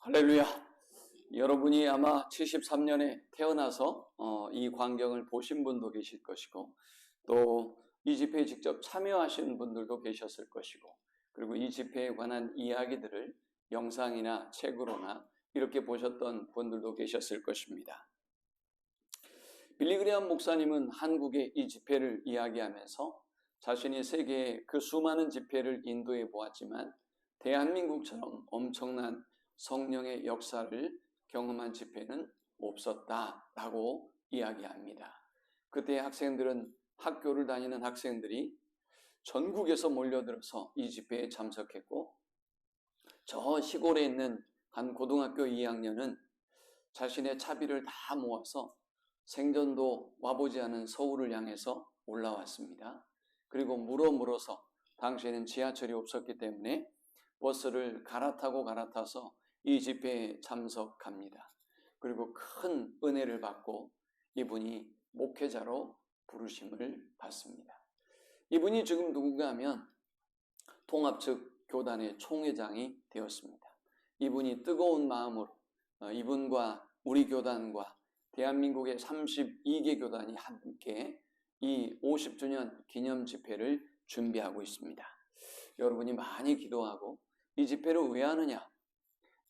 할렐루야. 여러분이 아마 73년에 태어나서 이 광경을 보신 분도 계실 것이고, 또 이 집회에 직접 참여하신 분들도 계셨을 것이고, 그리고 이 집회에 관한 이야기들을 영상이나 책으로나 이렇게 보셨던 분들도 계셨을 것입니다. 빌리 그레이엄 목사님은 한국의 이 집회를 이야기하면서 자신이 세계의 그 수많은 집회를 인도해 보았지만 대한민국처럼 엄청난 성령의 역사를 경험한 집회는 없었다라고 이야기합니다. 그때 학생들은, 학교를 다니는 학생들이 전국에서 몰려들어서 이 집회에 참석했고, 저 시골에 있는 한 고등학교 2학년은 자신의 차비를 다 모아서 생전도 와보지 않은 서울을 향해서 올라왔습니다. 그리고 물어서 당시에는 지하철이 없었기 때문에 버스를 갈아타서 이 집회에 참석합니다. 그리고 큰 은혜를 받고 이분이 목회자로 부르심을 받습니다. 이분이 지금 누군가 하면 통합 측 교단의 총회장이 되었습니다. 이분이 뜨거운 마음으로 이분과 우리 교단과 대한민국의 32개 교단이 함께 이 50주년 기념 집회를 준비하고 있습니다. 여러분이 많이 기도하고, 이 집회를 왜 하느냐?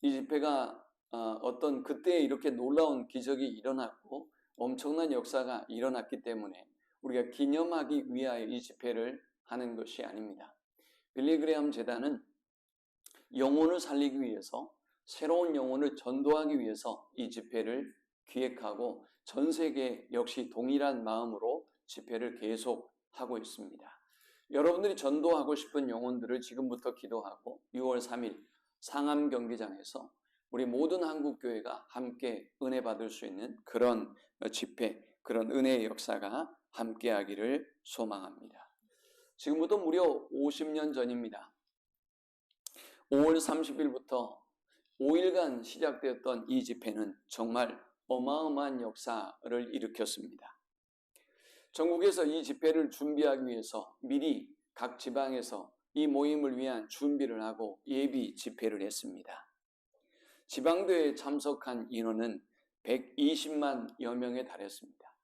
이 집회가 어떤 그때 이렇게 놀라운 기적이 일어났고 엄청난 역사가 일어났기 때문에 우리가 기념하기 위하여 이 집회를 하는 것이 아닙니다. 빌리 그레이엄 재단은 영혼을 살리기 위해서, 새로운 영혼을 전도하기 위해서 이 집회를 기획하고 전 세계 역시 동일한 마음으로 집회를 계속하고 있습니다. 여러분들이 전도하고 싶은 영혼들을 지금부터 기도하고 6월 3일 상암 경기장에서 우리 모든 한국교회가 함께 은혜 받을 수 있는 그런 집회, 그런 은혜의 역사가 함께하기를 소망합니다. 지금부터 무려 50년 전입니다. 5월 30일부터 5일간 시작되었던 이 집회는 정말 어마어마한 역사를 일으켰습니다. 전국에서 이 집회를 준비하기 위해서 미리 각 지방에서 이 모임을 위한 준비를 하고 예비 집회를 했습니다. 지방대회에 참석한 인원은 120만여 명에 달했습니다.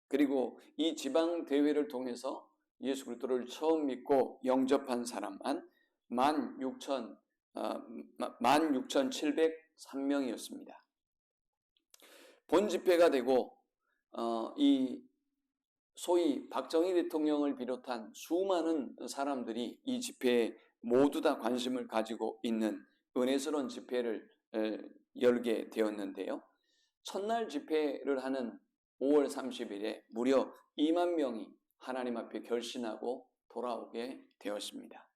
그리고 이 지방대회를 통해서 예수 그리스도를 처음 믿고 영접한 사람만 16,703명이었습니다. 본 집회가 되고 이 소위 박정희 대통령을 비롯한 수많은 사람들이 이 집회에 모두 다 관심을 가지고 있는 은혜스러운 집회를 열게 되었는데요. 첫날 집회를 하는 5월 30일에 무려 2만 명이 하나님 앞에 결신하고 돌아오게 되었습니다.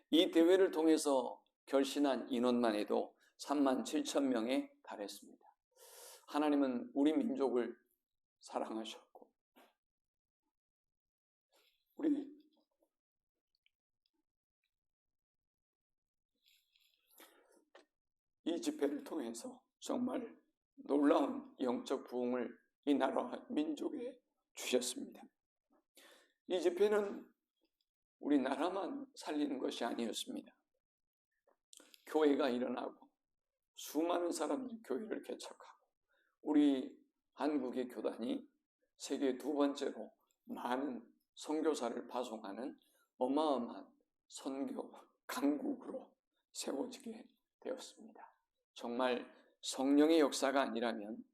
이 대회를 통해서 결신한 인원만 해도 3만 7천 명에 달했습니다. 하나님은 우리 민족을 사랑하셨고, 우리 이 집회를 통해서 정말 놀라운 영적 부흥을 이 나라와 민족에 주셨습니다. 이 집회는 우리나라만 살리는 것이 아니었습니다. 교회가 일어나고 수많은 사람들이 교회를 개척하고 우리 한국의 교단이 세계 두 번째로 많은 선교사를 파송하는 어마어마한 선교 강국으로 세워지게 되었습니다. 정말 성령의 역사가 아니라면,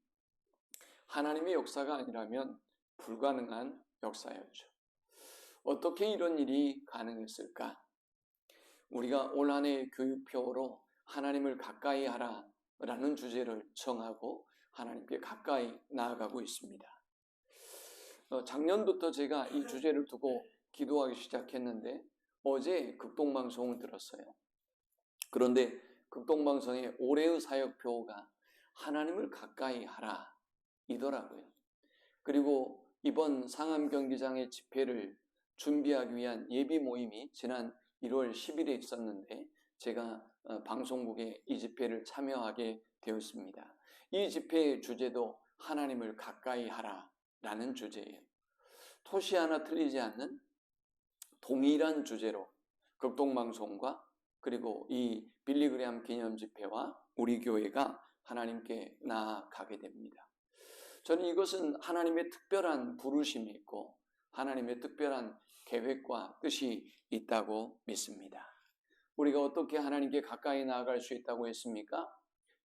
하나님의 역사가 아니라면 불가능한 역사였죠. 어떻게 이런 일이 가능했을까? 우리가 올 한 해의 교육표로 하나님을 가까이 하라라는 주제를 정하고 하나님께 가까이 나아가고 있습니다. 작년부터 제가 이 주제를 두고 기도하기 시작했는데 어제 극동방송을 들었어요. 그런데 극동방송의 올해의 사역표가 하나님을 가까이 하라 이더라고요. 그리고 이번 상암 경기장의 집회를 준비하기 위한 예비 모임이 지난 1월 10일에 있었는데 제가 방송국에 이 집회를 참여하게 되었습니다. 이 집회의 주제도 하나님을 가까이 하라라는 주제예요. 토시 하나 틀리지 않는 동일한 주제로 극동방송과 그리고 이 빌리 그레이엄 기념 집회와 우리 교회가 하나님께 나아가게 됩니다. 저는 이것은 하나님의 특별한 부르심이 있고 하나님의 특별한 계획과 뜻이 있다고 믿습니다. 우리가 어떻게 하나님께 가까이 나아갈 수 있다고 했습니까?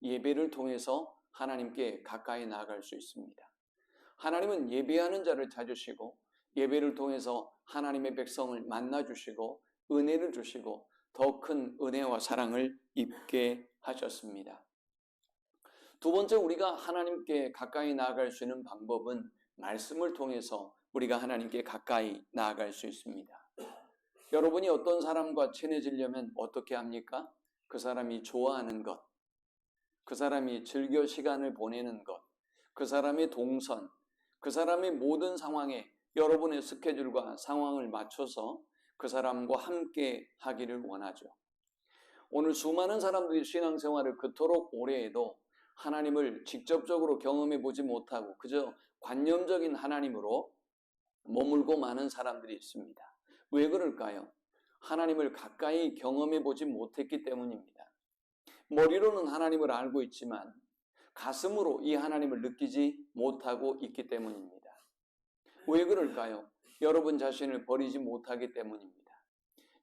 예배를 통해서 하나님께 가까이 나아갈 수 있습니다. 하나님은 예배하는 자를 찾으시고 예배를 통해서 하나님의 백성을 만나주시고 은혜를 주시고 더 큰 은혜와 사랑을 입게 하셨습니다. 두 번째, 우리가 하나님께 가까이 나아갈 수 있는 방법은 말씀을 통해서 우리가 하나님께 가까이 나아갈 수 있습니다. 여러분이 어떤 사람과 친해지려면 어떻게 합니까? 그 사람이 좋아하는 것, 그 사람이 즐겨 시간을 보내는 것, 그 사람의 동선, 그 사람의 모든 상황에 여러분의 스케줄과 상황을 맞춰서 그 사람과 함께 하기를 원하죠. 오늘 수많은 사람들이 신앙생활을 그토록 오래 해도 하나님을 직접적으로 경험해 보지 못하고 그저 관념적인 하나님으로 머물고 마는 사람들이 있습니다. 왜 그럴까요? 하나님을 가까이 경험해 보지 못했기 때문입니다. 머리로는 하나님을 알고 있지만 가슴으로 이 하나님을 느끼지 못하고 있기 때문입니다. 왜 그럴까요? 여러분 자신을 버리지 못하기 때문입니다.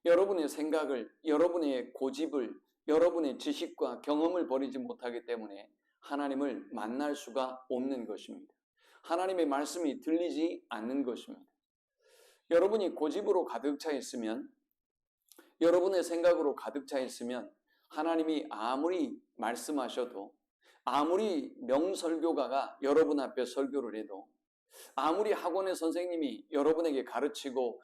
여러분의 생각을, 여러분의 고집을, 여러분의 지식과 경험을 버리지 못하기 때문에 하나님을 만날 수가 없는 것입니다. 하나님의 말씀이 들리지 않는 것입니다. 여러분이 고집으로 가득 차 있으면, 여러분의 생각으로 가득 차 있으면 하나님이 아무리 말씀하셔도, 아무리 명설교가가 여러분 앞에 설교를 해도, 아무리 학원의 선생님이 여러분에게 가르치고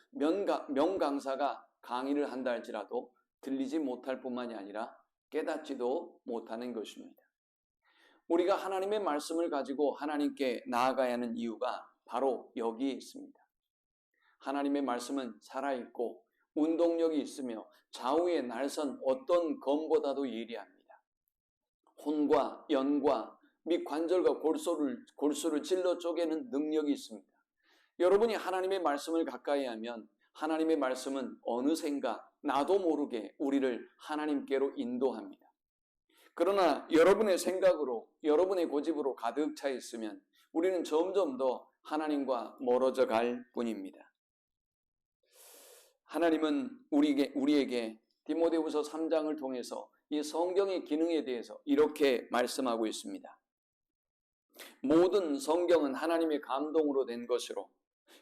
명강사가 강의를 한다 할지라도 들리지 못할 뿐만이 아니라 깨닫지도 못하는 것입니다. 우리가 하나님의 말씀을 가지고 하나님께 나아가야 하는 이유가 바로 여기에 있습니다. 하나님의 말씀은 살아있고 운동력이 있으며 좌우에 날선 어떤 검보다도 예리합니다. 혼과 연과 및 관절과 골수를 찔러 쪼개는 능력이 있습니다. 여러분이 하나님의 말씀을 가까이 하면 하나님의 말씀은 어느샌가 나도 모르게 우리를 하나님께로 인도합니다. 그러나 여러분의 생각으로, 여러분의 고집으로 가득 차 있으면 우리는 점점 더 하나님과 멀어져 갈 뿐입니다. 하나님은 우리에게 디모데후서 3장을 통해서 이 성경의 기능에 대해서 이렇게 말씀하고 있습니다. 모든 성경은 하나님의 감동으로 된 것으로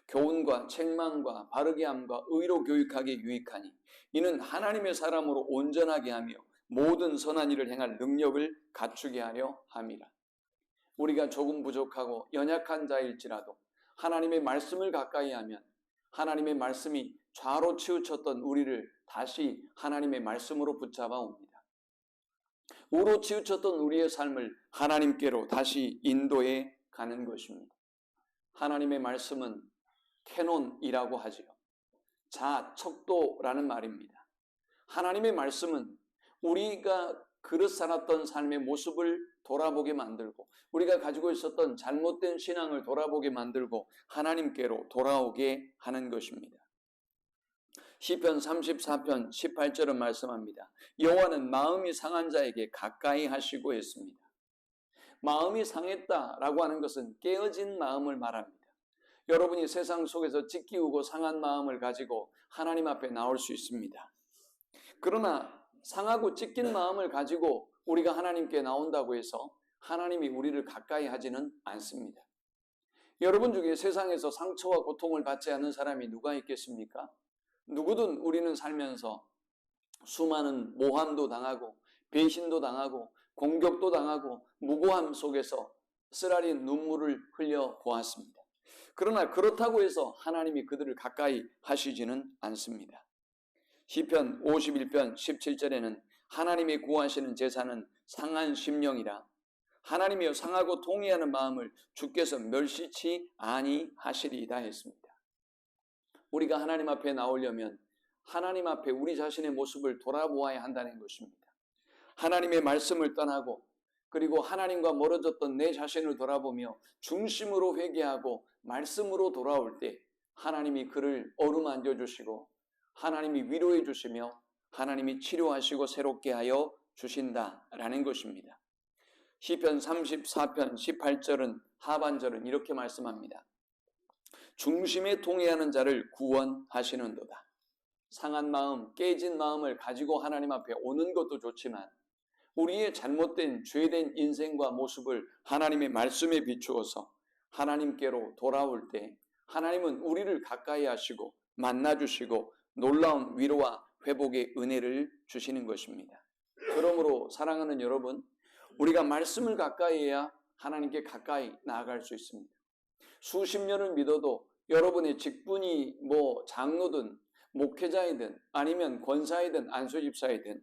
교훈과 책망과 바르게 함과 의로 교육하기에 유익하니 이는 하나님의 사람으로 온전하게 하며 모든 선한 일을 행할 능력을 갖추게 하려 함이라. 우리가 조금 부족하고 연약한 자일지라도 하나님의 말씀을 가까이 하면 하나님의 말씀이 좌로 치우쳤던 우리를 다시 하나님의 말씀으로 붙잡아 옵니다. 우로 치우쳤던 우리의 삶을 하나님께로 다시 인도해 가는 것입니다. 하나님의 말씀은 캐논이라고 하지요. 자척도라는 말입니다. 하나님의 말씀은 우리가 그릇 살았던 삶의 모습을 돌아보게 만들고 우리가 가지고 있었던 잘못된 신앙을 돌아보게 만들고 하나님께로 돌아오게 하는 것입니다. 시편 34편 18절은 말씀합니다. 여호와는 마음이 상한 자에게 가까이 하시고 했습니다. 마음이 상했다라고 하는 것은 깨어진 마음을 말합니다. 여러분이 세상 속에서 찢기우고 상한 마음을 가지고 하나님 앞에 나올 수 있습니다. 그러나 상하고 찢긴 마음을 가지고 우리가 하나님께 나온다고 해서 하나님이 우리를 가까이 하지는 않습니다. 여러분 중에 세상에서 상처와 고통을 받지 않는 사람이 누가 있겠습니까? 누구든 우리는 살면서 수많은 모함도 당하고 배신도 당하고 공격도 당하고 무고함 속에서 쓰라린 눈물을 흘려 보았습니다. 그러나 그렇다고 해서 하나님이 그들을 가까이 하시지는 않습니다. 시편 51편 17절에는 하나님이 구하시는 제사는 상한 심령이라 하나님이여 상하고 통회하는 마음을 주께서 멸시치 아니하시리이다 했습니다. 우리가 하나님 앞에 나오려면 하나님 앞에 우리 자신의 모습을 돌아보아야 한다는 것입니다. 하나님의 말씀을 떠나고 그리고 하나님과 멀어졌던 내 자신을 돌아보며 중심으로 회개하고 말씀으로 돌아올 때 하나님이 그를 어루만져 주시고 하나님이 위로해 주시며 하나님이 치료하시고 새롭게 하여 주신다라는 것입니다. 시편 34편 18절은 하반절은 이렇게 말씀합니다. 중심에 통해하는 자를 구원하시는도다. 상한 마음, 깨진 마음을 가지고 하나님 앞에 오는 것도 좋지만 우리의 잘못된 죄된 인생과 모습을 하나님의 말씀에 비추어서 하나님께로 돌아올 때 하나님은 우리를 가까이 하시고 만나주시고 놀라운 위로와 회복의 은혜를 주시는 것입니다. 그러므로 사랑하는 여러분, 우리가 말씀을 가까이 해야 하나님께 가까이 나아갈 수 있습니다. 수십 년을 믿어도 여러분의 직분이 장로든 목회자이든 아니면 권사이든 안수집사이든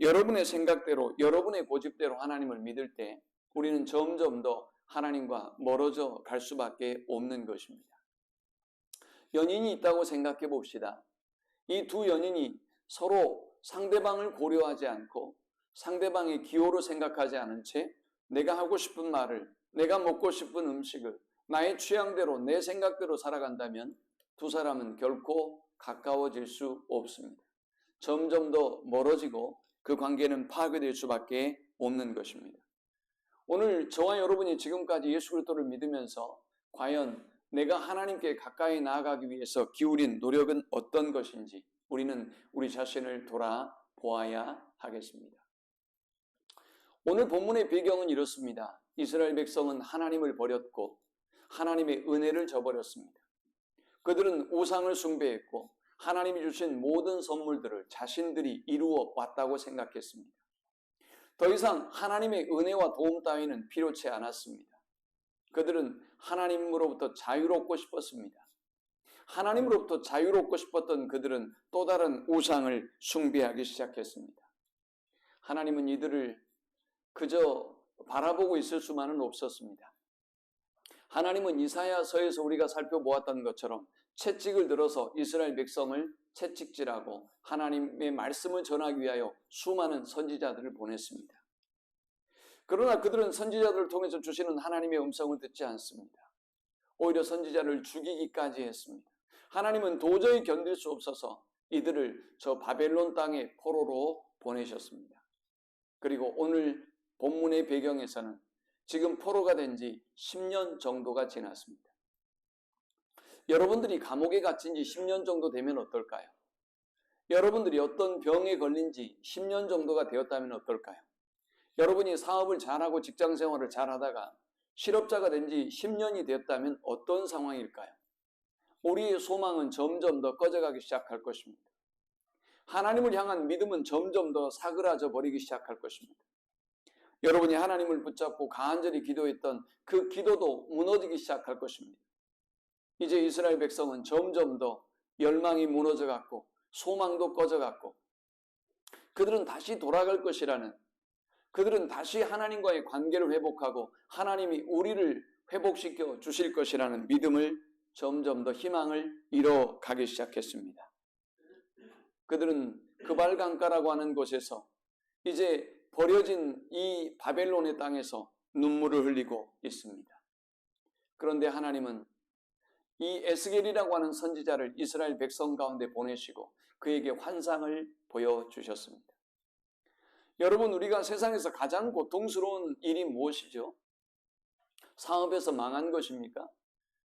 여러분의 생각대로 여러분의 고집대로 하나님을 믿을 때 우리는 점점 더 하나님과 멀어져 갈 수밖에 없는 것입니다. 연인이 있다고 생각해 봅시다. 이 두 연인이 서로 상대방을 고려하지 않고 상대방의 기호로 생각하지 않은 채 내가 하고 싶은 말을, 내가 먹고 싶은 음식을 나의 취향대로 내 생각대로 살아간다면 두 사람은 결코 가까워질 수 없습니다. 점점 더 멀어지고 그 관계는 파괴될 수밖에 없는 것입니다. 오늘 저와 여러분이 지금까지 예수 그리스도를 믿으면서 과연 내가 하나님께 가까이 나아가기 위해서 기울인 노력은 어떤 것인지 우리는 우리 자신을 돌아보아야 하겠습니다. 오늘 본문의 배경은 이렇습니다. 이스라엘 백성은 하나님을 버렸고 하나님의 은혜를 저버렸습니다. 그들은 우상을 숭배했고 하나님이 주신 모든 선물들을 자신들이 이루어 왔다고 생각했습니다. 더 이상 하나님의 은혜와 도움 따위는 필요치 않았습니다. 그들은 하나님으로부터 자유롭고 싶었습니다. 하나님으로부터 자유롭고 싶었던 그들은 또 다른 우상을 숭배하기 시작했습니다. 하나님은 이들을 그저 바라보고 있을 수만은 없었습니다. 하나님은 이사야서에서 우리가 살펴보았던 것처럼 채찍을 들어서 이스라엘 백성을 채찍질하고 하나님의 말씀을 전하기 위하여 수많은 선지자들을 보냈습니다. 그러나 그들은 선지자들을 통해서 주시는 하나님의 음성을 듣지 않습니다. 오히려 선지자를 죽이기까지 했습니다. 하나님은 도저히 견딜 수 없어서 이들을 저 바벨론 땅의 포로로 보내셨습니다. 그리고 오늘 본문의 배경에서는 지금 포로가 된 지 10년 정도가 지났습니다. 여러분들이 감옥에 갇힌 지 10년 정도 되면 어떨까요? 여러분들이 어떤 병에 걸린 지 10년 정도가 되었다면 어떨까요? 여러분이 사업을 잘하고 직장생활을 잘하다가 실업자가 된 지 10년이 되었다면 어떤 상황일까요? 우리의 소망은 점점 더 꺼져가기 시작할 것입니다. 하나님을 향한 믿음은 점점 더 사그라져 버리기 시작할 것입니다. 여러분이 하나님을 붙잡고 간절히 기도했던 그 기도도 무너지기 시작할 것입니다. 이제 이스라엘 백성은 점점 더 열망이 무너져갔고 소망도 꺼져갔고 그들은 다시 돌아갈 것이라는, 그들은 다시 하나님과의 관계를 회복하고 하나님이 우리를 회복시켜 주실 것이라는 믿음을 점점 더 희망을 잃어가기 시작했습니다. 그들은 그발 강가라고 하는 곳에서 이제 버려진 이 바벨론의 땅에서 눈물을 흘리고 있습니다. 그런데 하나님은 이 에스겔이라고 하는 선지자를 이스라엘 백성 가운데 보내시고 그에게 환상을 보여주셨습니다. 여러분, 우리가 세상에서 가장 고통스러운 일이 무엇이죠? 사업에서 망한 것입니까?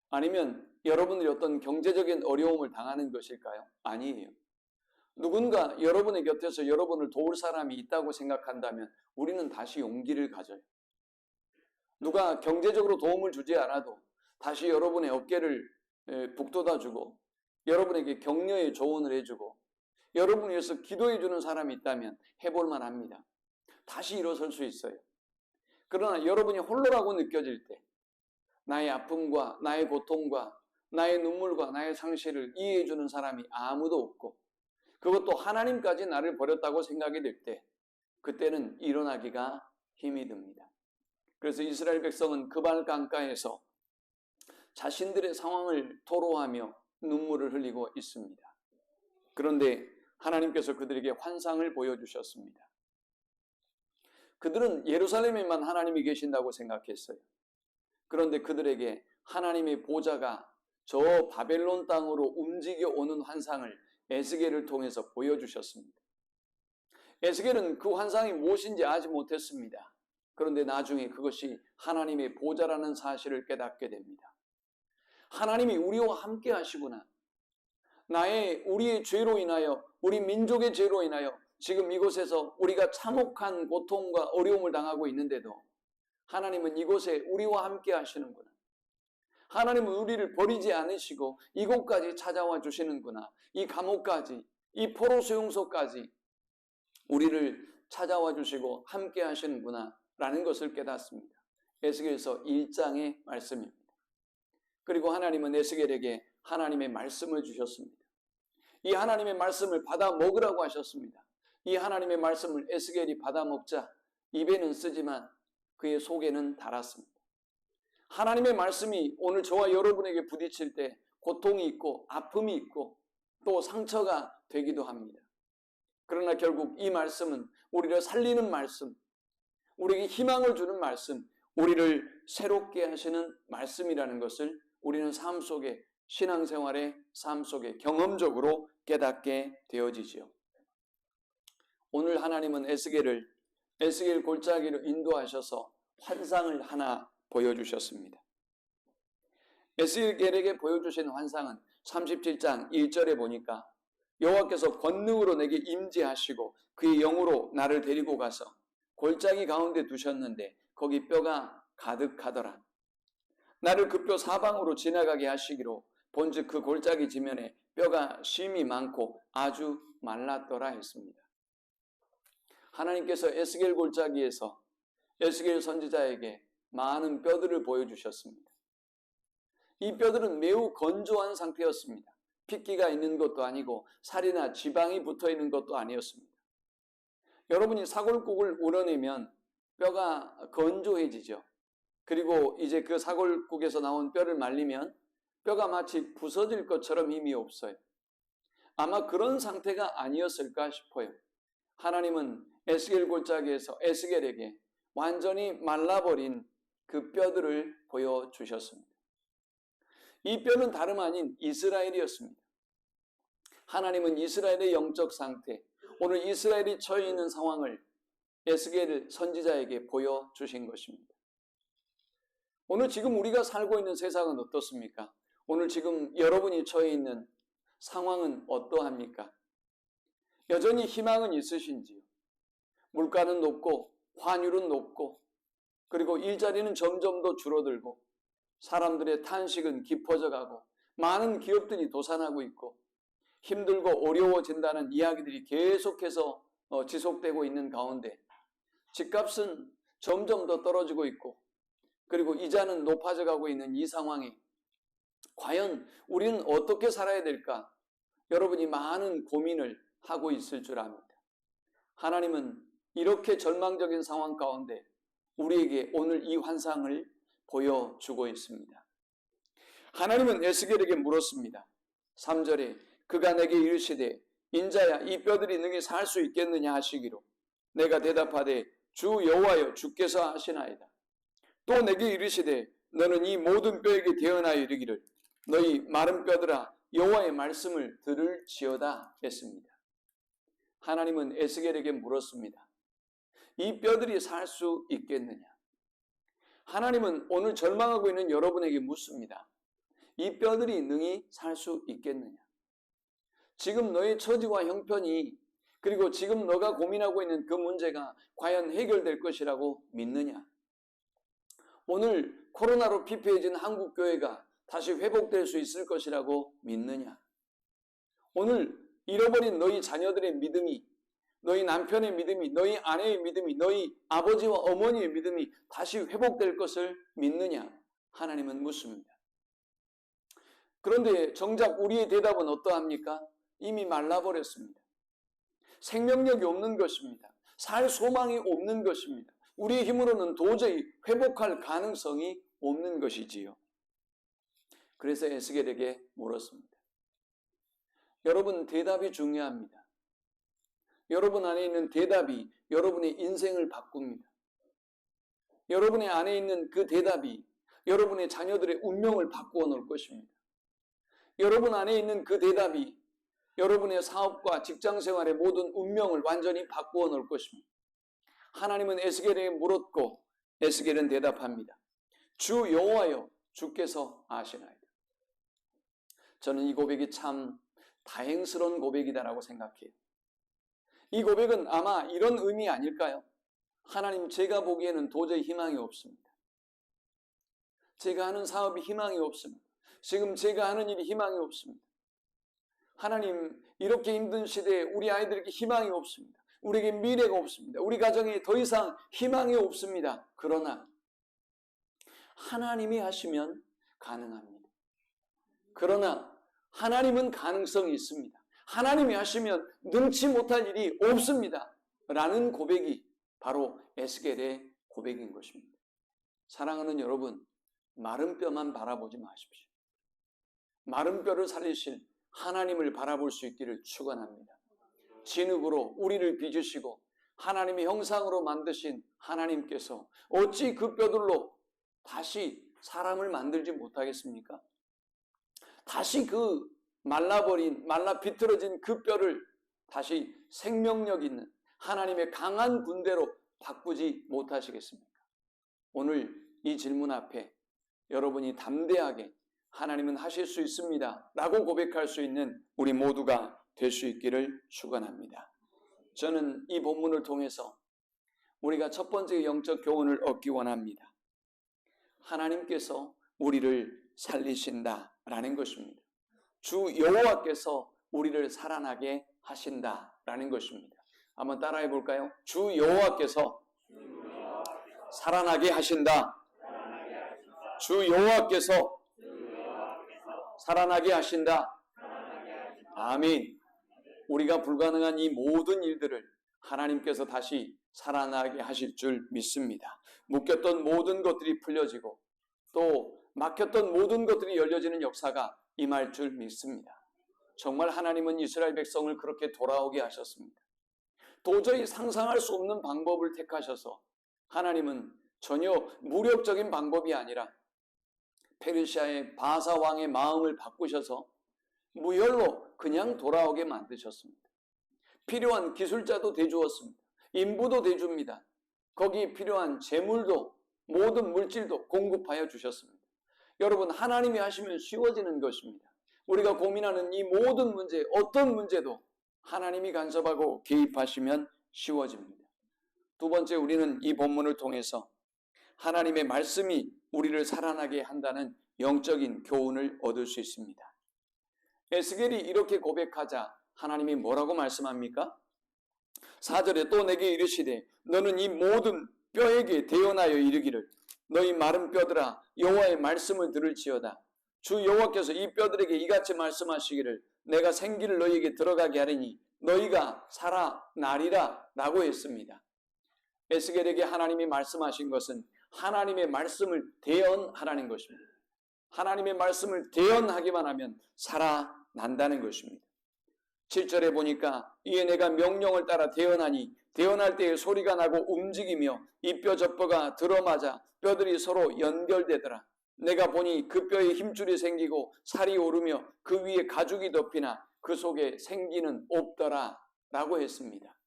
아니면 여러분들이 어떤 경제적인 어려움을 당하는 것일까요? 아니에요. 누군가 여러분의 곁에서 여러분을 도울 사람이 있다고 생각한다면 우리는 다시 용기를 가져요. 누가 경제적으로 도움을 주지 않아도 다시 여러분의 어깨를 북돋아주고 여러분에게 격려의 조언을 해주고 여러분을 위해서 기도해 주는 사람이 있다면 해볼 만합니다. 다시 일어설 수 있어요. 그러나 여러분이 홀로라고 느껴질 때 나의 아픔과 나의 고통과 나의 눈물과 나의 상실을 이해해 주는 사람이 아무도 없고 그것도 하나님까지 나를 버렸다고 생각이 될 때 그때는 일어나기가 힘이 듭니다. 그래서 이스라엘 백성은 그발 강가에서 자신들의 상황을 토로하며 눈물을 흘리고 있습니다. 그런데 하나님께서 그들에게 환상을 보여주셨습니다. 그들은 예루살렘에만 하나님이 계신다고 생각했어요. 그런데 그들에게 하나님의 보좌가 저 바벨론 땅으로 움직여 오는 환상을 에스겔을 통해서 보여주셨습니다. 에스겔은 그 환상이 무엇인지 알지 못했습니다. 그런데 나중에 그것이 하나님의 보좌라는 사실을 깨닫게 됩니다. 하나님이 우리와 함께 하시구나. 우리의 죄로 인하여, 우리 민족의 죄로 인하여 지금 이곳에서 우리가 참혹한 고통과 어려움을 당하고 있는데도 하나님은 이곳에 우리와 함께 하시는구나. 하나님은 우리를 버리지 않으시고 이곳까지 찾아와 주시는구나. 이 감옥까지, 이 포로 수용소까지 우리를 찾아와 주시고 함께 하시는구나 라는 것을 깨닫습니다. 에스겔서 1장의 말씀입니다. 그리고 하나님은 에스겔에게 하나님의 말씀을 주셨습니다. 이 하나님의 말씀을 받아 먹으라고 하셨습니다. 이 하나님의 말씀을 에스겔이 받아 먹자 입에는 쓰지만 그의 속에는 달았습니다. 하나님의 말씀이 오늘 저와 여러분에게 부딪힐 때 고통이 있고 아픔이 있고 또 상처가 되기도 합니다. 그러나 결국 이 말씀은 우리를 살리는 말씀, 우리에게 희망을 주는 말씀, 우리를 새롭게 하시는 말씀이라는 것을 우리는 삶 속에, 신앙생활의 삶 속에 경험적으로 깨닫게 되어지지요. 오늘 하나님은 에스겔 골짜기로 인도하셔서 환상을 하나 보여주셨습니다. 에스겔에게 보여주신 환상은 37장 1절에 보니까 여호와께서 권능으로 내게 임재하시고 그의 영으로 나를 데리고 가서 골짜기 가운데 두셨는데 거기 뼈가 가득하더라. 나를 그 뼈 사방으로 지나가게 하시기로 본즉 그 골짜기 지면에 뼈가 심이 많고 아주 말랐더라 했습니다. 하나님께서 에스겔 골짜기에서 에스겔 선지자에게 많은 뼈들을 보여주셨습니다. 이 뼈들은 매우 건조한 상태였습니다. 핏기가 있는 것도 아니고 살이나 지방이 붙어 있는 것도 아니었습니다. 여러분이 사골국을 우려내면 뼈가 건조해지죠. 그리고 이제 그 사골국에서 나온 뼈를 말리면 뼈가 마치 부서질 것처럼 힘이 없어요. 아마 그런 상태가 아니었을까 싶어요. 하나님은 에스겔 골짜기에서 에스겔에게 완전히 말라버린 그 뼈들을 보여주셨습니다. 이 뼈는 다름 아닌 이스라엘이었습니다. 하나님은 이스라엘의 영적 상태, 오늘 이스라엘이 처해 있는 상황을 에스겔 선지자에게 보여주신 것입니다. 오늘 지금 우리가 살고 있는 세상은 어떻습니까? 오늘 지금 여러분이 처해 있는 상황은 어떠합니까? 여전히 희망은 있으신지요? 물가는 높고 환율은 높고 그리고 일자리는 점점 더 줄어들고 사람들의 탄식은 깊어져 가고 많은 기업들이 도산하고 있고 힘들고 어려워진다는 이야기들이 계속해서 지속되고 있는 가운데 집값은 점점 더 떨어지고 있고 그리고 이자는 높아져 가고 있는 이 상황에 과연 우리는 어떻게 살아야 될까? 여러분이 많은 고민을 하고 있을 줄 압니다. 하나님은 이렇게 절망적인 상황 가운데 우리에게 오늘 이 환상을 보여주고 있습니다. 하나님은 에스겔에게 물었습니다. 3절에 그가 내게 이르시되 인자야 이 뼈들이 능히 살 수 있겠느냐 하시기로 내가 대답하되 주 여호와여 주께서 하시나이다. 또 내게 이르시되 너는 이 모든 뼈에게 대언하여 이르기를 너희 마른 뼈들아 여호와의 말씀을 들을지어다 했습니다. 하나님은 에스겔에게 물었습니다. 이 뼈들이 살 수 있겠느냐? 하나님은 오늘 절망하고 있는 여러분에게 묻습니다. 이 뼈들이 능히 살 수 있겠느냐? 지금 너의 처지와 형편이 그리고 지금 너가 고민하고 있는 그 문제가 과연 해결될 것이라고 믿느냐? 오늘 코로나로 피폐해진 한국교회가 다시 회복될 수 있을 것이라고 믿느냐? 오늘 잃어버린 너희 자녀들의 믿음이, 너희 남편의 믿음이, 너희 아내의 믿음이, 너희 아버지와 어머니의 믿음이 다시 회복될 것을 믿느냐? 하나님은 묻습니다. 그런데 정작 우리의 대답은 어떠합니까? 이미 말라버렸습니다. 생명력이 없는 것입니다. 살 소망이 없는 것입니다. 우리의 힘으로는 도저히 회복할 가능성이 없는 것이지요. 그래서 에스겔에게 물었습니다. 여러분, 대답이 중요합니다. 여러분 안에 있는 대답이 여러분의 인생을 바꿉니다. 여러분의 안에 있는 그 대답이 여러분의 자녀들의 운명을 바꾸어 놓을 것입니다. 여러분 안에 있는 그 대답이 여러분의 사업과 직장 생활의 모든 운명을 완전히 바꾸어 놓을 것입니다. 하나님은 에스겔에게 물었고 에스겔은 대답합니다. 주 여호와여, 주께서 아시나이다. 저는 이 고백이 참 다행스러운 고백이다라고 생각해요. 이 고백은 아마 이런 의미 아닐까요? 하나님, 제가 보기에는 도저히 희망이 없습니다. 제가 하는 사업이 희망이 없습니다. 지금 제가 하는 일이 희망이 없습니다. 하나님, 이렇게 힘든 시대에 우리 아이들에게 희망이 없습니다. 우리에게 미래가 없습니다. 우리 가정에 더 이상 희망이 없습니다. 그러나 하나님이 하시면 가능합니다. 그러나 하나님은 가능성이 있습니다. 하나님이 하시면 능치 못할 일이 없습니다. 라는 고백이 바로 에스겔의 고백인 것입니다. 사랑하는 여러분, 마른 뼈만 바라보지 마십시오. 마른 뼈를 살리실 하나님을 바라볼 수 있기를 축원합니다. 진흙으로 우리를 빚으시고 하나님의 형상으로 만드신 하나님께서 어찌 그 뼈들로 다시 사람을 만들지 못하겠습니까? 다시 그 말라 비틀어진 그 뼈를 다시 생명력 있는 하나님의 강한 군대로 바꾸지 못하시겠습니까? 오늘 이 질문 앞에 여러분이 담대하게 하나님은 하실 수 있습니다 라고 고백할 수 있는 우리 모두가 될 수 있기를 축원합니다. 저는 이 본문을 통해서 우리가 첫 번째 영적 교훈을 얻기 원합니다. 하나님께서 우리를 살리신다라는 것입니다. 주 여호와께서 우리를 살아나게 하신다라는 것입니다. 한번 따라해 볼까요? 주 여호와께서 살아나게 하신다. 주 여호와께서 살아나게 하신다. 아멘. 우리가 불가능한 이 모든 일들을 하나님께서 다시 살아나게 하실 줄 믿습니다. 묶였던 모든 것들이 풀려지고 또 막혔던 모든 것들이 열려지는 역사가 임할 줄 믿습니다. 정말 하나님은 이스라엘 백성을 그렇게 돌아오게 하셨습니다. 도저히 상상할 수 없는 방법을 택하셔서 하나님은 전혀 무력적인 방법이 아니라 페르시아의 바사 왕의 마음을 바꾸셔서 무혈로 그냥 돌아오게 만드셨습니다. 필요한 기술자도 대주었습니다. 인부도 대줍니다. 거기 필요한 재물도 모든 물질도 공급하여 주셨습니다. 여러분, 하나님이 하시면 쉬워지는 것입니다. 우리가 고민하는 이 모든 문제, 어떤 문제도 하나님이 간섭하고 개입하시면 쉬워집니다. 두 번째, 우리는 이 본문을 통해서 하나님의 말씀이 우리를 살아나게 한다는 영적인 교훈을 얻을 수 있습니다. 에스겔이 이렇게 고백하자 하나님이 뭐라고 말씀합니까? 4절에 또 내게 이르시되 너는 이 모든 뼈에게 대언하여 이르기를 너희 마른 뼈들아 여호와의 말씀을 들을지어다. 주 여호와께서 이 뼈들에게 이같이 말씀하시기를 내가 생기를 너희에게 들어가게 하리니 너희가 살아나리라 라고 했습니다. 에스겔에게 하나님이 말씀하신 것은 하나님의 말씀을 대언하라는 것입니다. 하나님의 말씀을 대언하기만 하면 살아난다는 것입니다. 7절에 보니까 이에 내가 명령을 따라 대언하니 대언할 때에 소리가 나고 움직이며 이 뼈 저 뼈가 들어맞아 뼈들이 서로 연결되더라. 내가 보니 그 뼈에 힘줄이 생기고 살이 오르며 그 위에 가죽이 덮이나 그 속에 생기는 없더라 라고 했습니다.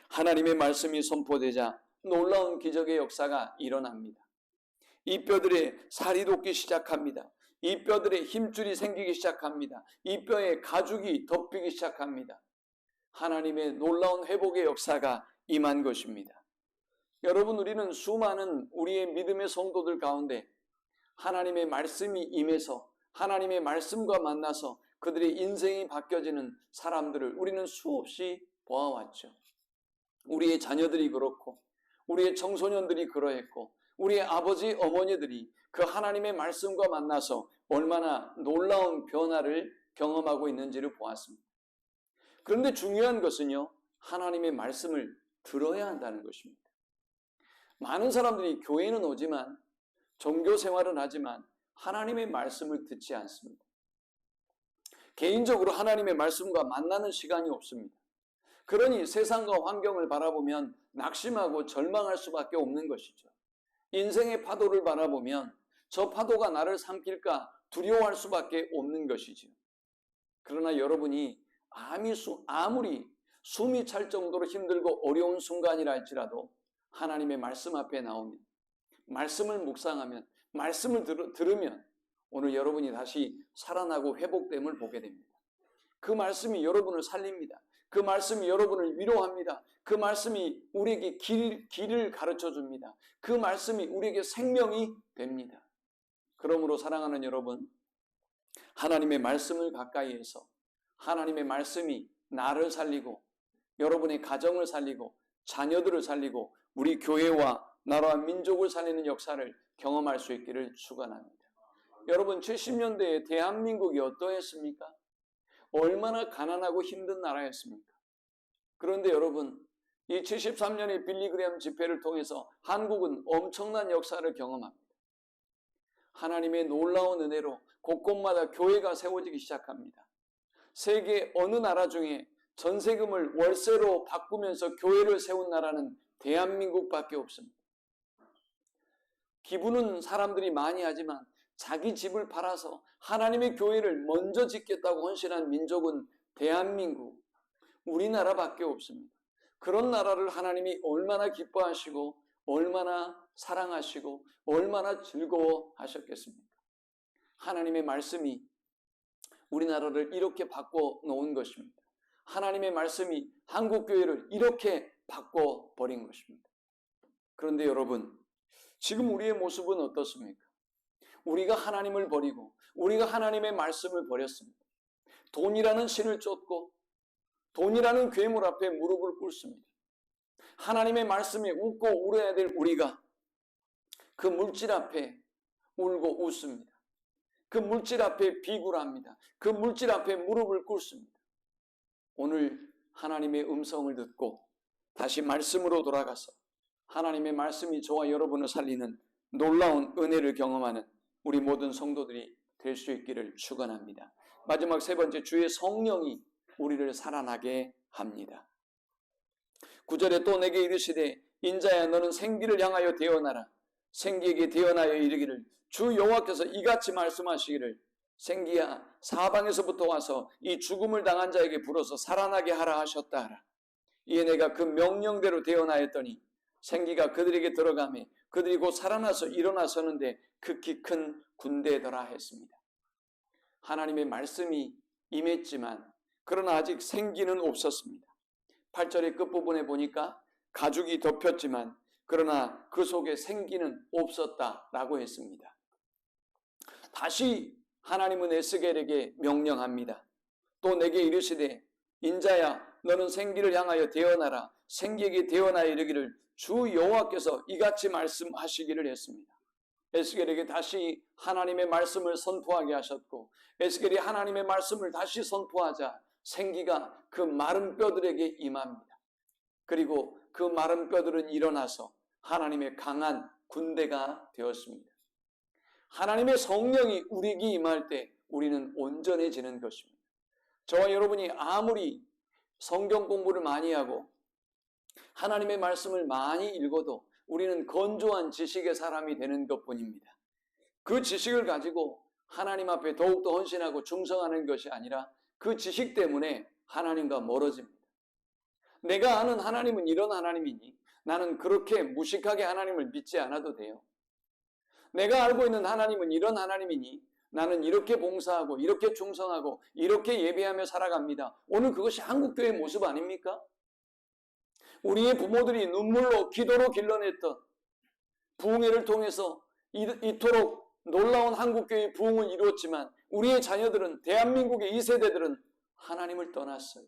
하나님의 말씀이 선포되자 놀라운 기적의 역사가 일어납니다. 이 뼈들에 살이 돋기 시작합니다. 이 뼈들에 힘줄이 생기기 시작합니다. 이 뼈에 가죽이 덮이기 시작합니다. 하나님의 놀라운 회복의 역사가 임한 것입니다. 여러분, 우리는 수많은 우리의 믿음의 성도들 가운데 하나님의 말씀이 임해서 하나님의 말씀과 만나서 그들의 인생이 바뀌어지는 사람들을 우리는 수없이 보아왔죠. 우리의 자녀들이 그렇고 우리의 청소년들이 그러했고 우리의 아버지 어머니들이 그 하나님의 말씀과 만나서 얼마나 놀라운 변화를 경험하고 있는지를 보았습니다. 그런데 중요한 것은요, 하나님의 말씀을 들어야 한다는 것입니다. 많은 사람들이 교회는 오지만 종교 생활은 하지만 하나님의 말씀을 듣지 않습니다. 개인적으로 하나님의 말씀과 만나는 시간이 없습니다. 그러니 세상과 환경을 바라보면 낙심하고 절망할 수밖에 없는 것이죠. 인생의 파도를 바라보면 저 파도가 나를 삼킬까 두려워할 수밖에 없는 것이죠. 그러나 여러분이 아무리 숨이 찰 정도로 힘들고 어려운 순간이라 할지라도 하나님의 말씀 앞에 나오면, 말씀을 묵상하면, 말씀을 들으면 오늘 여러분이 다시 살아나고 회복됨을 보게 됩니다. 그 말씀이 여러분을 살립니다. 그 말씀이 여러분을 위로합니다. 그 말씀이 우리에게 길을 가르쳐 줍니다. 그 말씀이 우리에게 생명이 됩니다. 그러므로 사랑하는 여러분, 하나님의 말씀을 가까이 해서 하나님의 말씀이 나를 살리고 여러분의 가정을 살리고 자녀들을 살리고 우리 교회와 나라와 민족을 살리는 역사를 경험할 수 있기를 축원합니다. 여러분, 70년대에 대한민국이 어떠했습니까? 얼마나 가난하고 힘든 나라였습니까? 그런데 여러분, 이 73년의 빌리그레암 집회를 통해서 한국은 엄청난 역사를 경험합니다. 하나님의 놀라운 은혜로 곳곳마다 교회가 세워지기 시작합니다. 세계 어느 나라 중에 전세금을 월세로 바꾸면서 교회를 세운 나라는 대한민국밖에 없습니다. 기부는 사람들이 많이 하지만 자기 집을 팔아서 하나님의 교회를 먼저 짓겠다고 헌신한 민족은 대한민국, 우리나라밖에 없습니다. 그런 나라를 하나님이 얼마나 기뻐하시고 얼마나 사랑하시고 얼마나 즐거워하셨겠습니까? 하나님의 말씀이 우리나라를 이렇게 바꿔놓은 것입니다. 하나님의 말씀이 한국교회를 이렇게 바꿔버린 것입니다. 그런데 여러분, 지금 우리의 모습은 어떻습니까? 우리가 하나님을 버리고 우리가 하나님의 말씀을 버렸습니다. 돈이라는 신을 쫓고 돈이라는 괴물 앞에 무릎을 꿇습니다. 하나님의 말씀에 웃고 울어야 될 우리가 그 물질 앞에 울고 웃습니다. 그 물질 앞에 비굴합니다. 그 물질 앞에 무릎을 꿇습니다. 오늘 하나님의 음성을 듣고 다시 말씀으로 돌아가서 하나님의 말씀이 저와 여러분을 살리는 놀라운 은혜를 경험하는 우리 모든 성도들이 될 수 있기를 축원합니다. 마지막 세 번째, 주의 성령이 우리를 살아나게 합니다. 9절에 또 내게 이르시되 인자야 너는 생기를 향하여 대언하라. 생기에게 대언하여 이르기를 주 여호와께서 이같이 말씀하시기를 생기야 사방에서부터 와서 이 죽음을 당한 자에게 불어서 살아나게 하라 하셨다 하라. 이에 내가 그 명령대로 대언하였더니 생기가 그들에게 들어가매 그들이 곧 살아나서 일어나서는데 극히 큰 군대더라 했습니다. 하나님의 말씀이 임했지만 그러나 아직 생기는 없었습니다. 8절의 끝부분에 보니까 가죽이 덮였지만 그러나 그 속에 생기는 없었다라고 했습니다. 다시 하나님은 에스겔에게 명령합니다. 또 내게 이르시되 인자야 너는 생기를 향하여 대언하라. 생기에게 대언하여 이르기를 주 여호와께서 이같이 말씀하시기를 했습니다. 에스겔에게 다시 하나님의 말씀을 선포하게 하셨고 에스겔이 하나님의 말씀을 다시 선포하자 생기가 그 마른 뼈들에게 임합니다. 그리고 그 마른 뼈들은 일어나서 하나님의 강한 군대가 되었습니다. 하나님의 성령이 우리에게 임할 때 우리는 온전해지는 것입니다. 저와 여러분이 아무리 성경 공부를 많이 하고 하나님의 말씀을 많이 읽어도 우리는 건조한 지식의 사람이 되는 것뿐입니다. 그 지식을 가지고 하나님 앞에 더욱더 헌신하고 충성하는 것이 아니라 그 지식 때문에 하나님과 멀어집니다. 내가 아는 하나님은 이런 하나님이니 나는 그렇게 무식하게 하나님을 믿지 않아도 돼요. 내가 알고 있는 하나님은 이런 하나님이니 나는 이렇게 봉사하고 이렇게 충성하고 이렇게 예배하며 살아갑니다. 오늘 그것이 한국교회의 모습 아닙니까? 우리의 부모들이 눈물로 기도로 길러냈던 부흥회를 통해서 이토록 놀라운 한국교회의 부흥을 이루었지만 우리의 자녀들은 대한민국의 2세대들은 하나님을 떠났어요.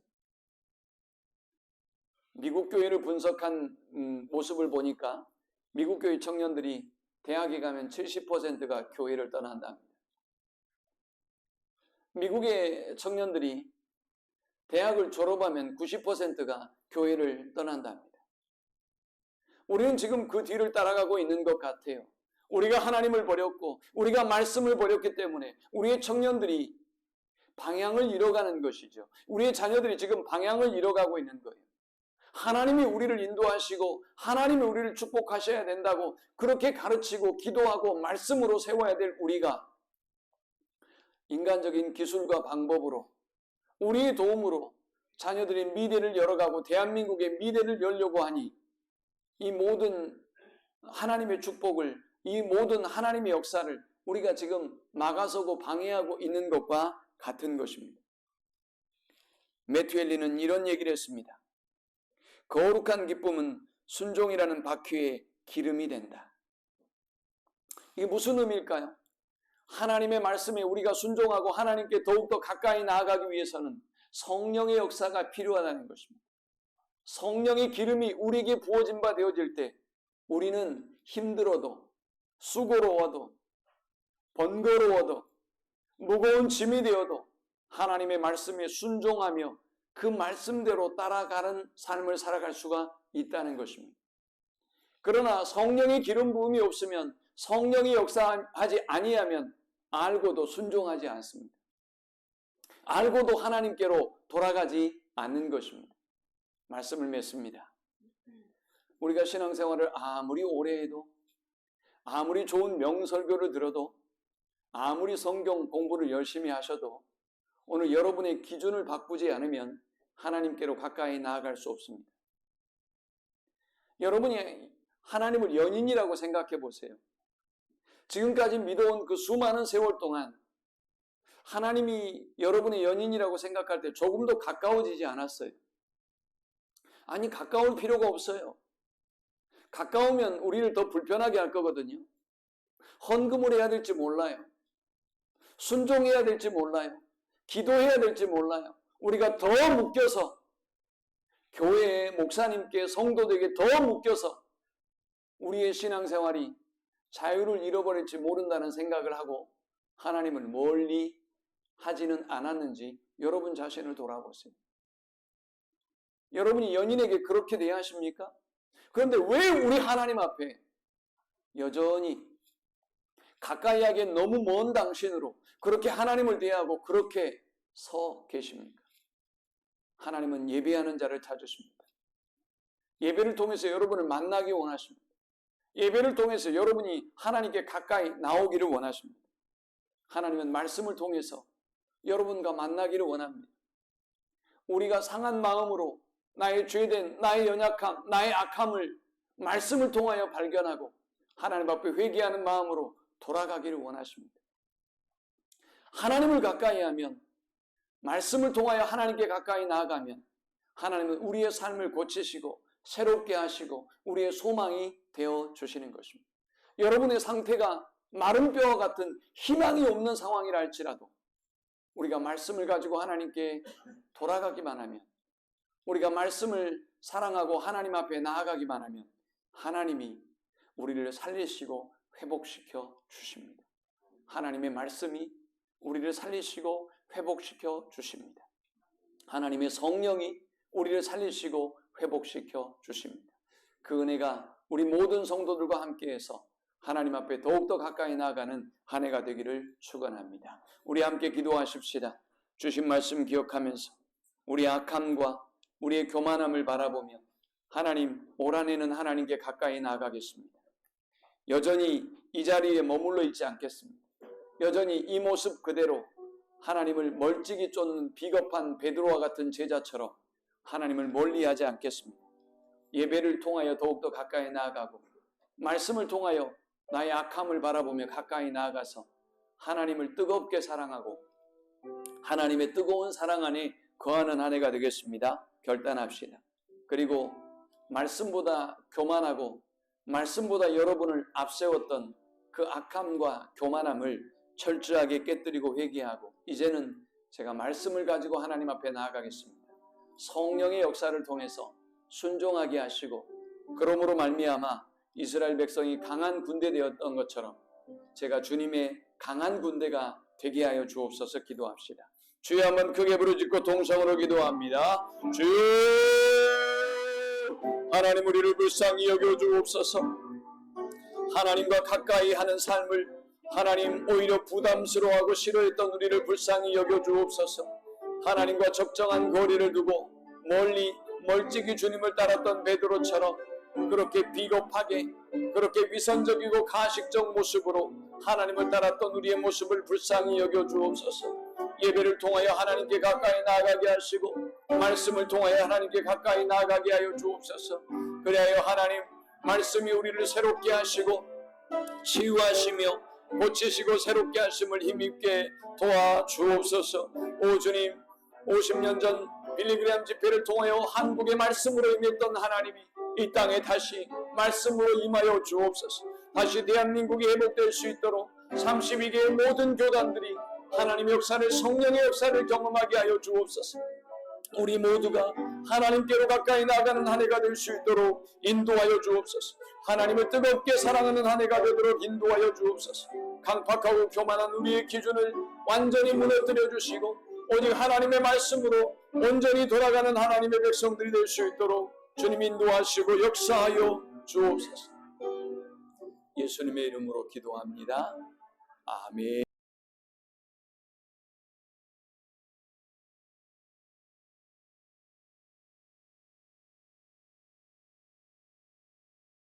미국 교회를 분석한 모습을 보니까 미국 교회 청년들이 대학에 가면 70%가 교회를 떠난답니다. 미국의 청년들이 대학을 졸업하면 90%가 교회를 떠난답니다. 우리는 지금 그 뒤를 따라가고 있는 것 같아요. 우리가 하나님을 버렸고 우리가 말씀을 버렸기 때문에 우리의 청년들이 방향을 잃어가는 것이죠. 우리의 자녀들이 지금 방향을 잃어가고 있는 거예요. 하나님이 우리를 인도하시고 하나님이 우리를 축복하셔야 된다고 그렇게 가르치고 기도하고 말씀으로 세워야 될 우리가 인간적인 기술과 방법으로 우리의 도움으로 자녀들의 미래를 열어가고 대한민국의 미래를 열려고 하니 이 모든 하나님의 축복을, 이 모든 하나님의 역사를 우리가 지금 막아서고 방해하고 있는 것과 같은 것입니다. 매튜 헨리는 이런 얘기를 했습니다. 거룩한 기쁨은 순종이라는 바퀴에 기름이 된다. 이게 무슨 의미일까요? 하나님의 말씀에 우리가 순종하고 하나님께 더욱더 가까이 나아가기 위해서는 성령의 역사가 필요하다는 것입니다. 성령의 기름이 우리에게 부어진 바 되어질 때 우리는 힘들어도, 수고로워도, 번거로워도, 무거운 짐이 되어도 하나님의 말씀에 순종하며 그 말씀대로 따라가는 삶을 살아갈 수가 있다는 것입니다. 그러나 성령의 기름 부음이 없으면, 성령이 역사하지 아니하면 알고도 순종하지 않습니다. 알고도 하나님께로 돌아가지 않는 것입니다. 말씀을 맺습니다. 우리가 신앙생활을 아무리 오래 해도, 아무리 좋은 명설교를 들어도, 아무리 성경 공부를 열심히 하셔도 오늘 여러분의 기준을 바꾸지 않으면 하나님께로 가까이 나아갈 수 없습니다. 여러분이 하나님을 연인이라고 생각해 보세요. 지금까지 믿어온 그 수많은 세월 동안 하나님이 여러분의 연인이라고 생각할 때 조금 더 가까워지지 않았어요. 아니, 가까울 필요가 없어요. 가까우면 우리를 더 불편하게 할 거거든요. 헌금을 해야 될지 몰라요. 순종해야 될지 몰라요. 기도해야 될지 몰라요. 우리가 더 묶여서, 교회에, 목사님께, 성도들에게 더 묶여서 우리의 신앙생활이 자유를 잃어버릴지 모른다는 생각을 하고 하나님을 멀리 하지는 않았는지 여러분 자신을 돌아보세요. 여러분이 연인에게 그렇게 대하십니까? 그런데 왜 우리 하나님 앞에 여전히 가까이 하기엔 너무 먼 당신으로 그렇게 하나님을 대하고 그렇게 서 계십니까? 하나님은 예배하는 자를 찾으십니다. 예배를 통해서 여러분을 만나기 원하십니다. 예배를 통해서 여러분이 하나님께 가까이 나오기를 원하십니다. 하나님은 말씀을 통해서 여러분과 만나기를 원합니다. 우리가 상한 마음으로 나의 죄된, 나의 연약함, 나의 악함을 말씀을 통하여 발견하고 하나님 앞에 회개하는 마음으로 돌아가기를 원하십니다. 하나님을 가까이 하면, 말씀을 통하여 하나님께 가까이 나아가면 하나님은 우리의 삶을 고치시고 새롭게 하시고 우리의 소망이 되어 주시는 것입니다. 여러분의 상태가 마른 뼈와 같은 희망이 없는 상황이라 할지라도 우리가 말씀을 가지고 하나님께 돌아가기만 하면, 우리가 말씀을 사랑하고 하나님 앞에 나아가기만 하면 하나님이 우리를 살리시고 회복시켜 주십니다. 하나님의 말씀이 우리를 살리시고 회복시켜 주십니다. 하나님의 성령이 우리를 살리시고 회복시켜 주십니다. 그 은혜가 우리 모든 성도들과 함께해서 하나님 앞에 더욱더 가까이 나아가는 한 해가 되기를 축원합니다. 우리 함께 기도하십시다. 주신 말씀 기억하면서 우리 악함과 우리의 교만함을 바라보며 하나님, 올 한 해는 하나님께 가까이 나아가겠습니다. 여전히 이 자리에 머물러 있지 않겠습니다. 여전히 이 모습 그대로 하나님을 멀찍이 쫓는 비겁한 베드로와 같은 제자처럼 하나님을 멀리하지 않겠습니다. 예배를 통하여 더욱더 가까이 나아가고 말씀을 통하여 나의 악함을 바라보며 가까이 나아가서 하나님을 뜨겁게 사랑하고 하나님의 뜨거운 사랑 안에 거하는 한 해가 되겠습니다. 결단합시다. 그리고 말씀보다 교만하고 말씀보다 여러분을 앞세웠던 그 악함과 교만함을 철저하게 깨뜨리고 회개하고 이제는 제가 말씀을 가지고 하나님 앞에 나아가겠습니다. 성령의 역사를 통해서 순종하게 하시고 그러므로 말미암아 이스라엘 백성이 강한 군대 되었던 것처럼 제가 주님의 강한 군대가 되게 하여 주옵소서. 기도합시다. 주여 한번 크게 부르짖고 동성으로 기도합니다. 주 하나님, 우리를 불쌍히 여겨 주옵소서. 하나님과 가까이 하는 삶을 하나님 오히려 부담스러워하고 싫어했던 우리를 불쌍히 여겨 주옵소서. 하나님과 적정한 거리를 두고 멀찍이 주님을 따랐던 베드로처럼 그렇게 비겁하게, 그렇게 위선적이고 가식적 모습으로 하나님을 따랐던 우리의 모습을 불쌍히 여겨 주옵소서. 예배를 통하여 하나님께 가까이 나아가게 하시고 말씀을 통하여 하나님께 가까이 나아가게 하여 주옵소서. 그리하여 하나님 말씀이 우리를 새롭게 하시고 치유하시며 고치시고 새롭게 하심을 힘입게 도와주옵소서. 오 주님, 50년 전 빌리그램 집회를 통하여 한국의 말씀으로 임했던 하나님이 이 땅에 다시 말씀으로 임하여 주옵소서. 다시 대한민국이 회복될 수 있도록 32개의 모든 교단들이 하나님의 역사를, 성령의 역사를 경험하게 하여 주옵소서. 우리 모두가 하나님께로 가까이 나아가는 한 해가 될 수 있도록 인도하여 주옵소서. 하나님을 뜨겁게 사랑하는 한 해가 되도록 인도하여 주옵소서. 강팍하고 교만한 우리의 기준을 완전히 무너뜨려 주시고 오직 하나님의 말씀으로 온전히 돌아가는 하나님의 백성들이 될 수 있도록 주님 인도하시고 역사하여 주옵소서. 예수님의 이름으로 기도합니다. 아멘.